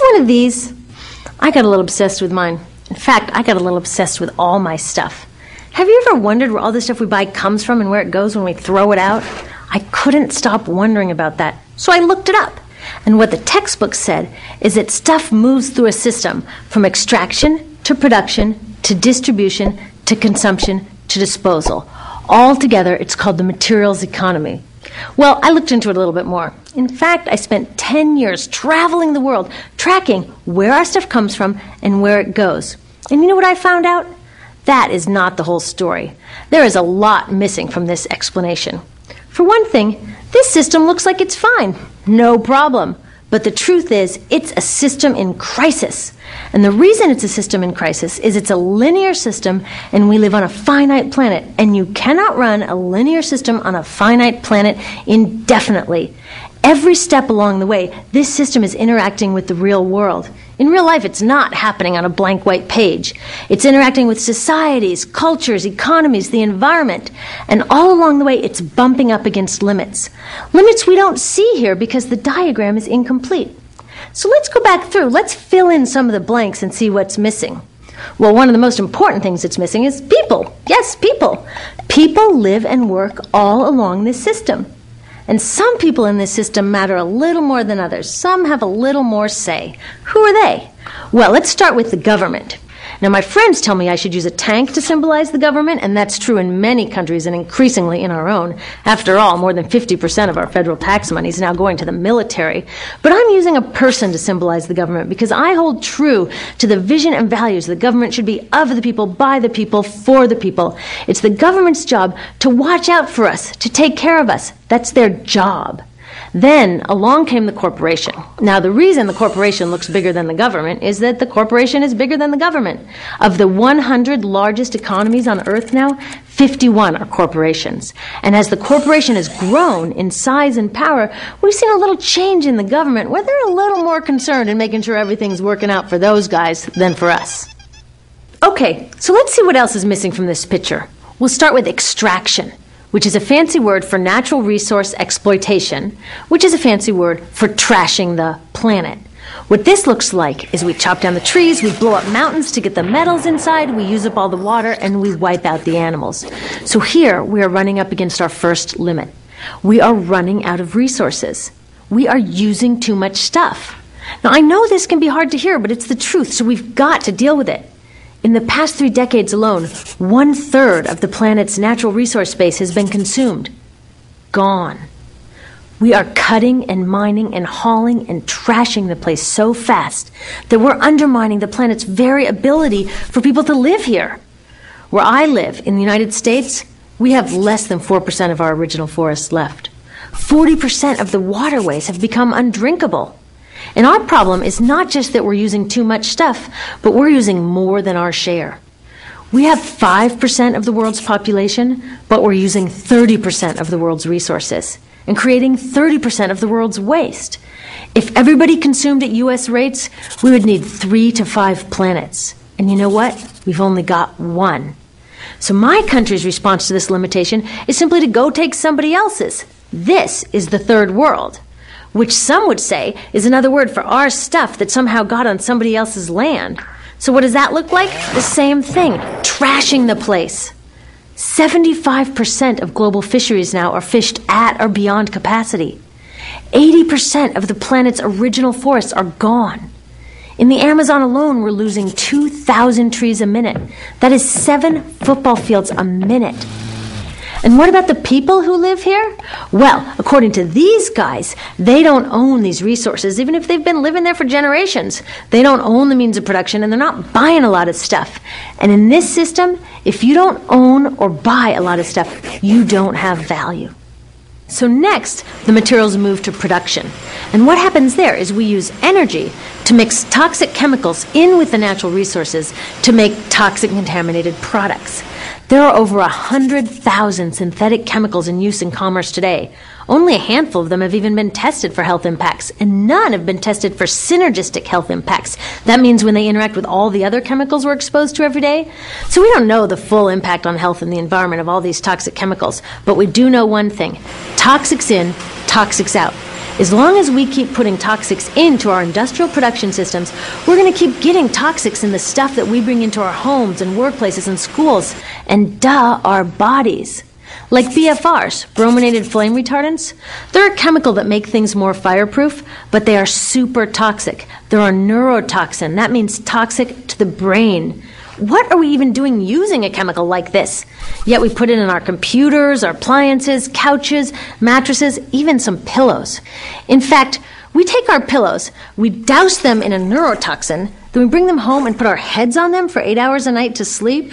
One of these, I got a little obsessed with mine. In fact, I got a little obsessed with all my stuff. Have you ever wondered where all the stuff we buy comes from and where it goes when we throw it out? I couldn't stop wondering about that, so I looked it up. And what the textbook said is that stuff moves through a system from extraction to production to distribution to consumption to disposal. All together, it's called the materials economy. Well, I looked into it a little bit more. In fact, I spent 10 years traveling the world, tracking where our stuff comes from and where it goes. And you know what I found out? That is not the whole story. There is a lot missing from this explanation. For one thing, this system looks like it's fine. No problem. But the truth is, it's a system in crisis. And the reason it's a system in crisis is it's a linear system and we live on a finite planet. And you cannot run a linear system on a finite planet indefinitely. Every step along the way, this system is interacting with the real world. In real life, it's not happening on a blank white page. It's interacting with societies, cultures, economies, the environment. And all along the way, it's bumping up against limits. Limits we don't see here because the diagram is incomplete. So let's go back through. Let's fill in some of the blanks and see what's missing. Well, one of the most important things that's missing is people. Yes, people. People live and work all along this system. And some people in this system matter a little more than others. Some have a little more say. Who are they? Well, let's start with the government. Now, my friends tell me I should use a tank to symbolize the government, and that's true in many countries and increasingly in our own. After all, more than 50% of our federal tax money is now going to the military. But I'm using a person to symbolize the government because I hold true to the vision and values the government should be of the people, by the people, for the people. It's the government's job to watch out for us, to take care of us. That's their job. Then along came the corporation. Now, the reason the corporation looks bigger than the government is that the corporation is bigger than the government. Of the 100 largest economies on Earth now, 51 are corporations. And as the corporation has grown in size and power, we've seen a little change in the government where they're a little more concerned in making sure everything's working out for those guys than for us. Okay, so let's see what else is missing from this picture. We'll start with extraction, which is a fancy word for natural resource exploitation, which is a fancy word for trashing the planet. What this looks like is we chop down the trees, we blow up mountains to get the metals inside, we use up all the water, and we wipe out the animals. So here we are running up against our first limit. We are running out of resources. We are using too much stuff. Now, I know this can be hard to hear, but it's the truth, so we've got to deal with it. In the past 3 decades alone, 1/3 of the planet's natural resource base has been consumed. Gone. We are cutting and mining and hauling and trashing the place so fast that we're undermining the planet's very ability for people to live here. Where I live, in the United States, we have less than 4% of our original forests left. 40% of the waterways have become undrinkable. And our problem is not just that we're using too much stuff, but we're using more than our share. We have 5% of the world's population, but we're using 30% of the world's resources and creating 30% of the world's waste. If everybody consumed at U.S. rates, we would need 3 to 5 planets. And you know what? We've only got 1. So my country's response to this limitation is simply to go take somebody else's. This is the third world, which some would say is another word for our stuff that somehow got on somebody else's land. So what does that look like? The same thing, trashing the place. 75% of global fisheries now are fished at or beyond capacity. 80% of the planet's original forests are gone. In the Amazon alone, we're losing 2,000 trees a minute. That is 7 football fields a minute. And what about the people who live here? Well, according to these guys, they don't own these resources, even if they've been living there for generations. They don't own the means of production, and they're not buying a lot of stuff. And in this system, if you don't own or buy a lot of stuff, you don't have value. So next, the materials move to production. And what happens there is we use energy to mix toxic chemicals in with the natural resources to make toxic contaminated products. There are over 100,000 synthetic chemicals in use in commerce today. Only a handful of them have even been tested for health impacts, and none have been tested for synergistic health impacts. That means when they interact with all the other chemicals we're exposed to every day. So we don't know the full impact on health and the environment of all these toxic chemicals, but we do know one thing: toxics in, toxics out. As long as we keep putting toxics into our industrial production systems, we're going to keep getting toxics in the stuff that we bring into our homes and workplaces and schools, and our bodies. Like BFRs, brominated flame retardants, they're a chemical that make things more fireproof, but they are super toxic. They're a neurotoxin. That means toxic to the brain. What are we even doing using a chemical like this? Yet we put it in our computers, our appliances, couches, mattresses, even some pillows. In fact, we take our pillows, we douse them in a neurotoxin, then we bring them home and put our heads on them for 8 hours a night to sleep.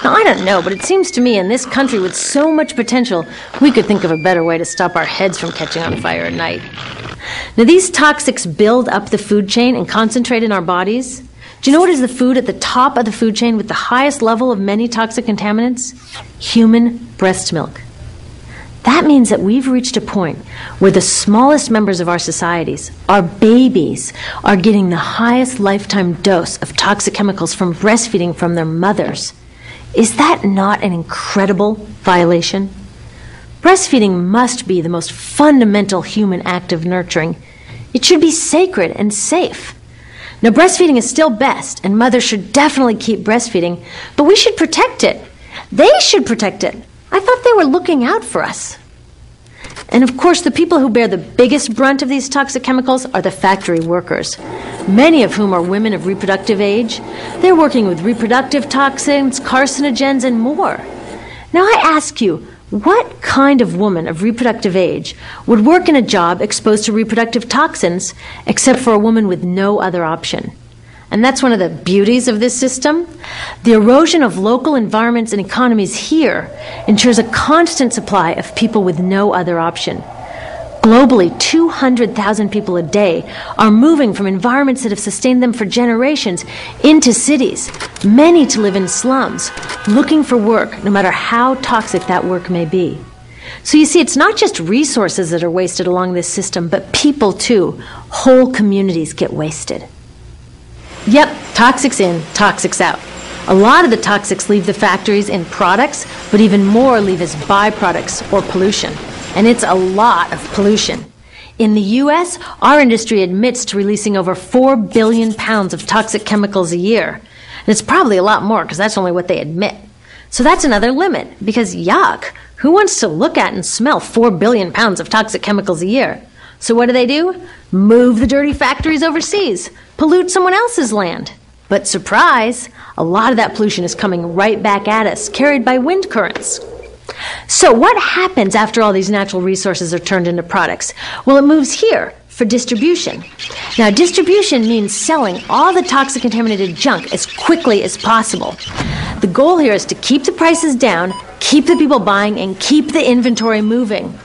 Now, I don't know, but it seems to me in this country with so much potential, we could think of a better way to stop our heads from catching on fire at night. Now, these toxics build up the food chain and concentrate in our bodies. Do you know what is the food at the top of the food chain with the highest level of many toxic contaminants? Human breast milk. That means that we've reached a point where the smallest members of our societies, our babies, are getting the highest lifetime dose of toxic chemicals from breastfeeding from their mothers. Is that not an incredible violation? Breastfeeding must be the most fundamental human act of nurturing. It should be sacred and safe. Now, breastfeeding is still best, and mothers should definitely keep breastfeeding, but we should protect it. They should protect it. I thought they were looking out for us. And of course, the people who bear the biggest brunt of these toxic chemicals are the factory workers, many of whom are women of reproductive age. They're working with reproductive toxins, carcinogens, and more. Now, I ask you, what kind of woman of reproductive age would work in a job exposed to reproductive toxins except for a woman with no other option? And that's one of the beauties of this system. The erosion of local environments and economies here ensures a constant supply of people with no other option. Globally, 200,000 people a day are moving from environments that have sustained them for generations into cities, many to live in slums, looking for work, no matter how toxic that work may be. So you see, it's not just resources that are wasted along this system, but people too. Whole communities get wasted. Yep, toxics in, toxics out. A lot of the toxics leave the factories in products, but even more leave as byproducts or pollution. And it's a lot of pollution. In the U.S., our industry admits to releasing over 4 billion pounds of toxic chemicals a year. And it's probably a lot more, because that's only what they admit. So that's another limit, because yuck, who wants to look at and smell 4 billion pounds of toxic chemicals a year? So what do? Move the dirty factories overseas, pollute someone else's land. But surprise, a lot of that pollution is coming right back at us, carried by wind currents. So what happens after all these natural resources are turned into products? Well, it moves here for distribution. Now, distribution means selling all the toxic contaminated junk as quickly as possible. The goal here is to keep the prices down, keep the people buying, and keep the inventory moving.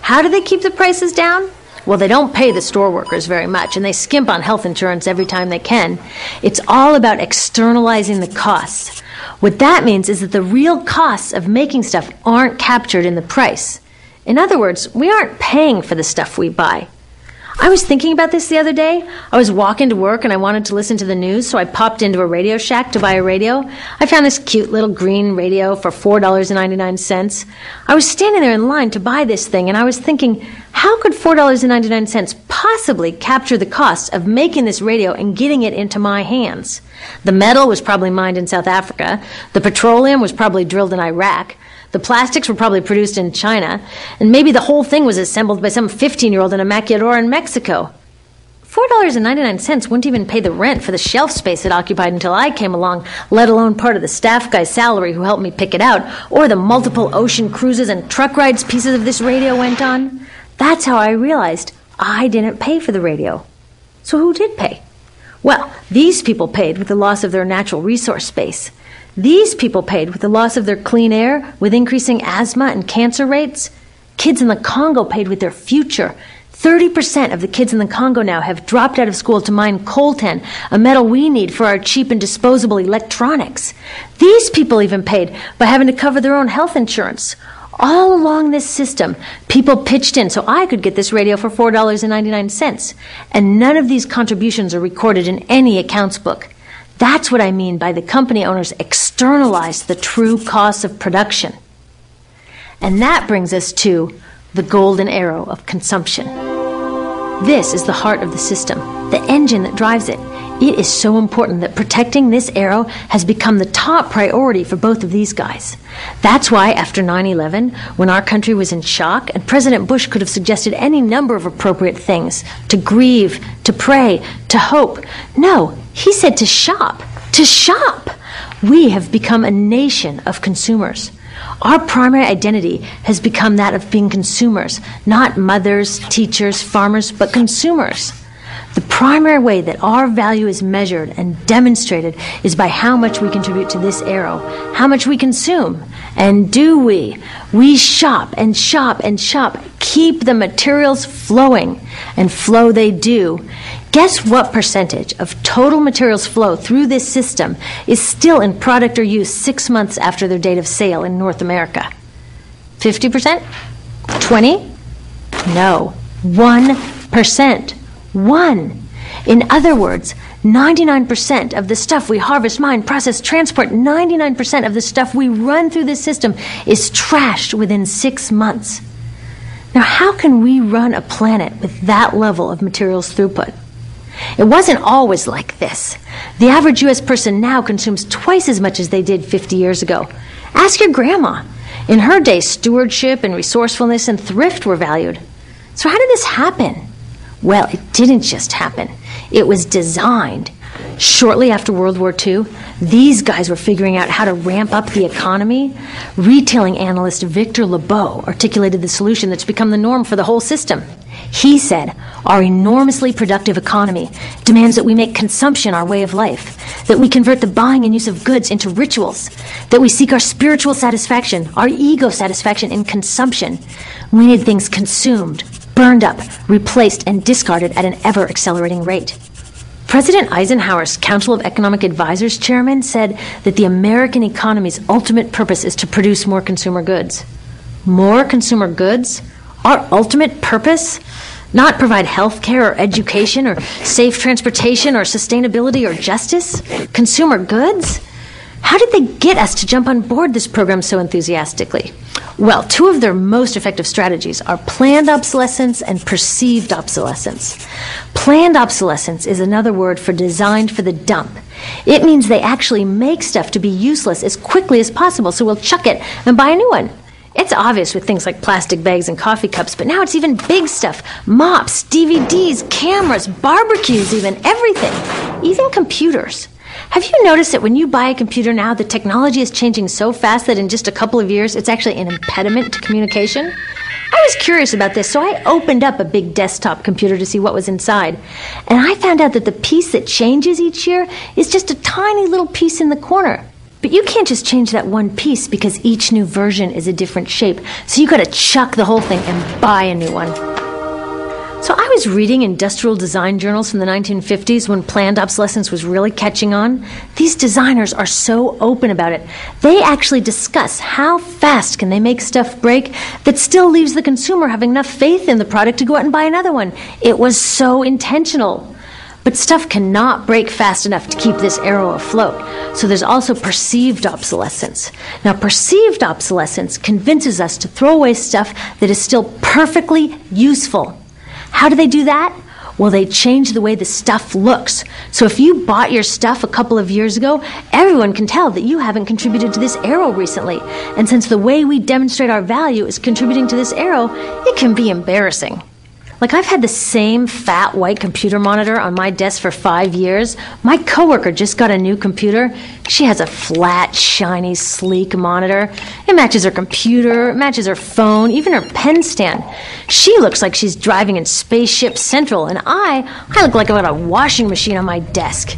How do they keep the prices down? Well, they don't pay the store workers very much, and they skimp on health insurance every time they can. It's all about externalizing the costs. What that means is that the real costs of making stuff aren't captured in the price. In other words, we aren't paying for the stuff we buy. I was thinking about this the other day. I was walking to work and I wanted to listen to the news, so I popped into a Radio Shack to buy a radio. I found this cute little green radio for $4.99. I was standing there in line to buy this thing, and I was thinking, how could $4.99 possibly capture the cost of making this radio and getting it into my hands? The metal was probably mined in South Africa. The petroleum was probably drilled in Iraq. The plastics were probably produced in China, and maybe the whole thing was assembled by some 15-year-old in a maquiladora in Mexico. $4.99 wouldn't even pay the rent for the shelf space it occupied until I came along, let alone part of the staff guy's salary who helped me pick it out, or the multiple ocean cruises and truck rides pieces of this radio went on. That's how I realized I didn't pay for the radio. So who did pay? Well, these people paid with the loss of their natural resource space. These people paid with the loss of their clean air, with increasing asthma and cancer rates. Kids in the Congo paid with their future. 30% of the kids in the Congo now have dropped out of school to mine coltan, a metal we need for our cheap and disposable electronics. These people even paid by having to cover their own health insurance. All along this system, people pitched in so I could get this radio for $4.99, and none of these contributions are recorded in any accounts book. That's what I mean by the company owners externalized the true costs of production. And that brings us to the golden arrow of consumption. This is the heart of the system, the engine that drives it. It is so important that protecting this arrow has become the top priority for both of these guys. That's why after 9/11, when our country was in shock, and President Bush could have suggested any number of appropriate things, to grieve, to pray, to hope. No, he said to shop. To shop! We have become a nation of consumers. Our primary identity has become that of being consumers, not mothers, teachers, farmers, but consumers. The primary way that our value is measured and demonstrated is by how much we contribute to this arrow, how much we consume. And do we? We shop and shop and shop, keep the materials flowing, and flow they do. Guess what percentage of total materials flow through this system is still in product or use 6 months after their date of sale in North America? 50%? 20? No, 1%. 1. In other words, 99% of the stuff we harvest, mine, process, transport, 99% of the stuff we run through this system is trashed within 6 months. Now, how can we run a planet with that level of materials throughput? It wasn't always like this. The average U.S. person now consumes twice as much as they did 50 years ago. Ask your grandma. In her day, stewardship and resourcefulness and thrift were valued. So how did this happen? Well, it didn't just happen. It was designed. Shortly after World War II, these guys were figuring out how to ramp up the economy. Retailing analyst Victor Lebeau articulated the solution that's become the norm for the whole system. He said, our enormously productive economy demands that we make consumption our way of life, that we convert the buying and use of goods into rituals, that we seek our spiritual satisfaction, our ego satisfaction in consumption. We need things consumed, burned up, replaced, and discarded at an ever-accelerating rate. President Eisenhower's Council of Economic Advisors chairman said that the American economy's ultimate purpose is to produce more consumer goods. More consumer goods? Our ultimate purpose? Not provide health care or education or safe transportation or sustainability or justice? Consumer goods? How did they get us to jump on board this program so enthusiastically? Well, two of their most effective strategies are planned obsolescence and perceived obsolescence. Planned obsolescence is another word for designed for the dump. It means they actually make stuff to be useless as quickly as possible, so we'll chuck it and buy a new one. It's obvious with things like plastic bags and coffee cups, but now it's even big stuff. Mops, DVDs, cameras, barbecues even, everything. Even computers. Have you noticed that when you buy a computer now, the technology is changing so fast that in just a couple of years, it's actually an impediment to communication? I was curious about this, so I opened up a big desktop computer to see what was inside. And I found out that the piece that changes each year is just a tiny little piece in the corner. But you can't just change that one piece because each new version is a different shape. So you got to chuck the whole thing and buy a new one. So I was reading industrial design journals from the 1950s when planned obsolescence was really catching on. These designers are so open about it. They actually discuss how fast can they make stuff break that still leaves the consumer having enough faith in the product to go out and buy another one. It was so intentional. But stuff cannot break fast enough to keep this arrow afloat. So there's also perceived obsolescence. Now, perceived obsolescence convinces us to throw away stuff that is still perfectly useful. How do they do that? Well, they change the way the stuff looks. So if you bought your stuff a couple of years ago, everyone can tell that you haven't contributed to this arrow recently. And since the way we demonstrate our value is contributing to this arrow, it can be embarrassing. Like, I've had the same fat white computer monitor on my desk for 5 years. My coworker just got a new computer. She has a flat, shiny, sleek monitor. It matches her computer, it matches her phone, even her pen stand. She looks like she's driving in Spaceship Central, and I look like I've got a washing machine on my desk.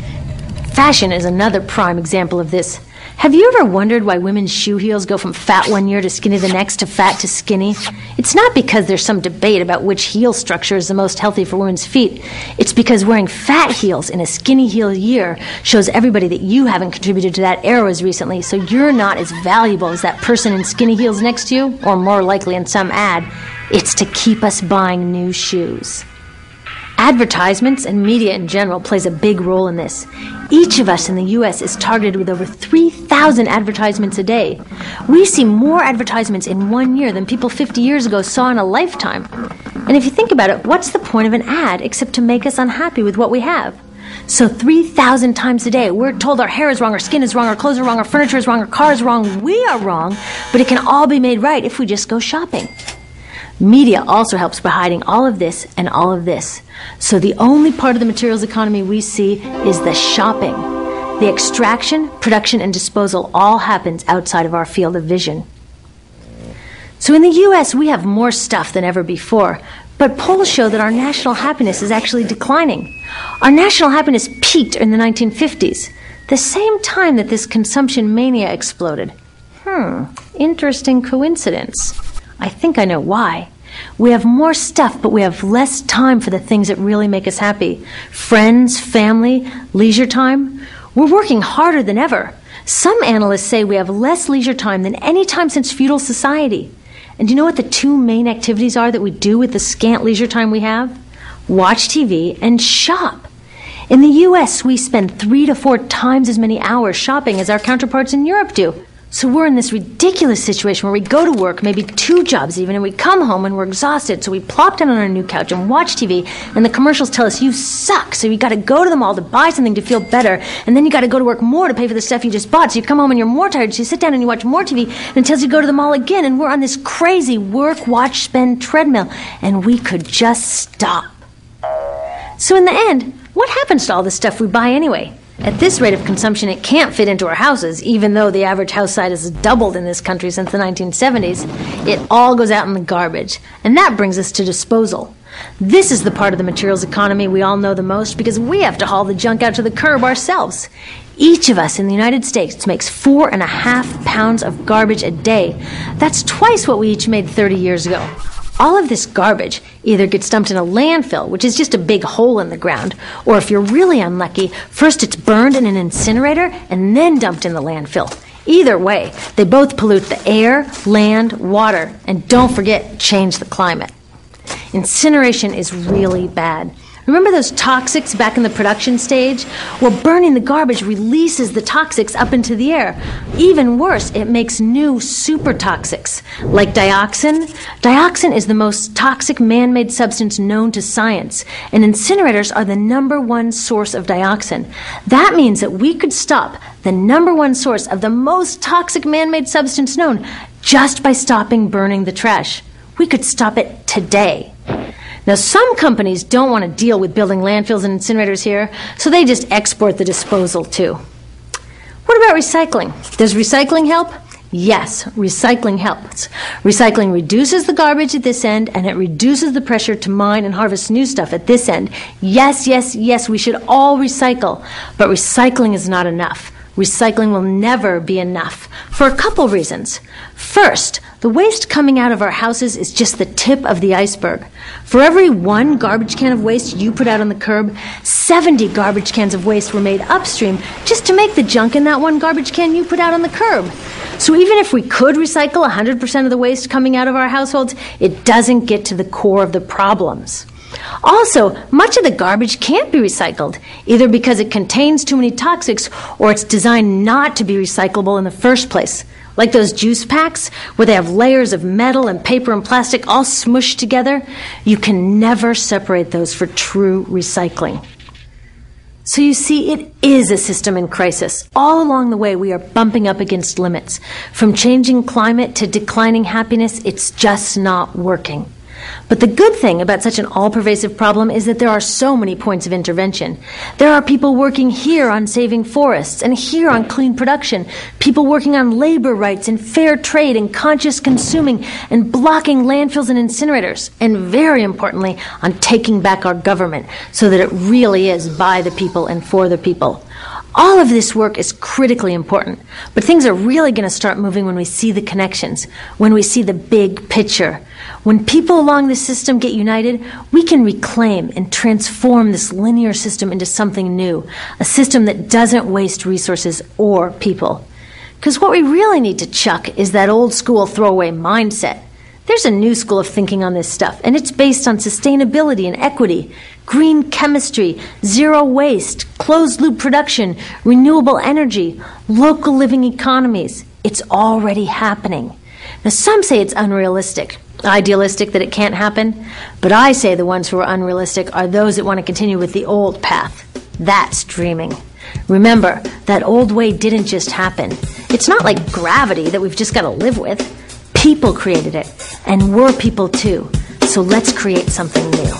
Fashion is another prime example of this. Have you ever wondered why women's shoe heels go from fat one year to skinny the next to fat to skinny? It's not because there's some debate about which heel structure is the most healthy for women's feet. It's because wearing fat heels in a skinny heel year shows everybody that you haven't contributed to that era as recently, so you're not as valuable as that person in skinny heels next to you, or more likely in some ad. It's to keep us buying new shoes. Advertisements and media in general plays a big role in this. Each of us in the U.S. is targeted with over 3,000 advertisements a day. We see more advertisements in 1 year than people 50 years ago saw in a lifetime. And if you think about it, what's the point of an ad except to make us unhappy with what we have? So 3,000 times a day, we're told our hair is wrong, our skin is wrong, our clothes are wrong, our furniture is wrong, our car is wrong, we are wrong, but it can all be made right if we just go shopping. Media also helps by hiding all of this and all of this. So the only part of the materials economy we see is the shopping. The extraction, production, and disposal all happens outside of our field of vision. So in the U.S., we have more stuff than ever before, but polls show that our national happiness is actually declining. Our national happiness peaked in the 1950s, the same time that this consumption mania exploded. Interesting coincidence. I think I know why. We have more stuff, but we have less time for the things that really make us happy. Friends, family, leisure time. We're working harder than ever. Some analysts say we have less leisure time than any time since feudal society. And do you know what the two main activities are that we do with the scant leisure time we have? Watch TV and shop. In the U.S., we spend 3 to 4 times as many hours shopping as our counterparts in Europe do. So we're in this ridiculous situation where we go to work, maybe 2 jobs even, and we come home and we're exhausted, so we plop down on our new couch and watch TV, and the commercials tell us you suck, so you got to go to the mall to buy something to feel better, and then you got to go to work more to pay for the stuff you just bought, so you come home and you're more tired, so you sit down and you watch more TV, and it tells you to go to the mall again, and we're on this crazy work, watch, spend treadmill, and we could just stop. So in the end, what happens to all the stuff we buy anyway? At this rate of consumption, it can't fit into our houses, even though the average house size has doubled in this country since the 1970s. It all goes out in the garbage. And that brings us to disposal. This is the part of the materials economy we all know the most because we have to haul the junk out to the curb ourselves. Each of us in the United States makes 4.5 pounds of garbage a day. That's twice what we each made 30 years ago. All of this garbage either gets dumped in a landfill, which is just a big hole in the ground, or if you're really unlucky, first it's burned in an incinerator and then dumped in the landfill. Either way, they both pollute the air, land, water, and don't forget, change the climate. Incineration is really bad. Remember those toxics back in the production stage? Well, burning the garbage releases the toxics up into the air. Even worse, it makes new super toxics, like dioxin. Dioxin is the most toxic man-made substance known to science, and incinerators are the #1 source of dioxin. That means that we could stop the #1 source of the most toxic man-made substance known just by stopping burning the trash. We could stop it today. Now, some companies don't want to deal with building landfills and incinerators here, so they just export the disposal too. What about recycling? Does recycling help? Yes, recycling helps. Recycling reduces the garbage at this end, and it reduces the pressure to mine and harvest new stuff at this end. Yes, yes, yes, we should all recycle, but recycling is not enough. Recycling will never be enough for a couple reasons. First, the waste coming out of our houses is just the tip of the iceberg. For every 1 garbage can of waste you put out on the curb, 70 garbage cans of waste were made upstream just to make the junk in that 1 garbage can you put out on the curb. So even if we could recycle 100% of the waste coming out of our households, it doesn't get to the core of the problems. Also, much of the garbage can't be recycled, either because it contains too many toxics or it's designed not to be recyclable in the first place. Like those juice packs, where they have layers of metal and paper and plastic all smushed together, you can never separate those for true recycling. So you see, it is a system in crisis. All along the way, we are bumping up against limits. From changing climate to declining happiness, it's just not working. But the good thing about such an all-pervasive problem is that there are so many points of intervention. There are people working here on saving forests and here on clean production, people working on labor rights and fair trade and conscious consuming and blocking landfills and incinerators, and very importantly, on taking back our government so that it really is by the people and for the people. All of this work is critically important, but things are really going to start moving when we see the connections, when we see the big picture. When people along the system get united, we can reclaim and transform this linear system into something new, a system that doesn't waste resources or people. Because what we really need to chuck is that old school throwaway mindset. There's a new school of thinking on this stuff, and it's based on sustainability and equity, green chemistry, zero waste, closed-loop production, renewable energy, local living economies. It's already happening. Now, some say it's unrealistic, idealistic that it can't happen, but I say the ones who are unrealistic are those that want to continue with the old path. That's dreaming. Remember, that old way didn't just happen. It's not like gravity that we've just got to live with. People created it, and we're people too. So let's create something new.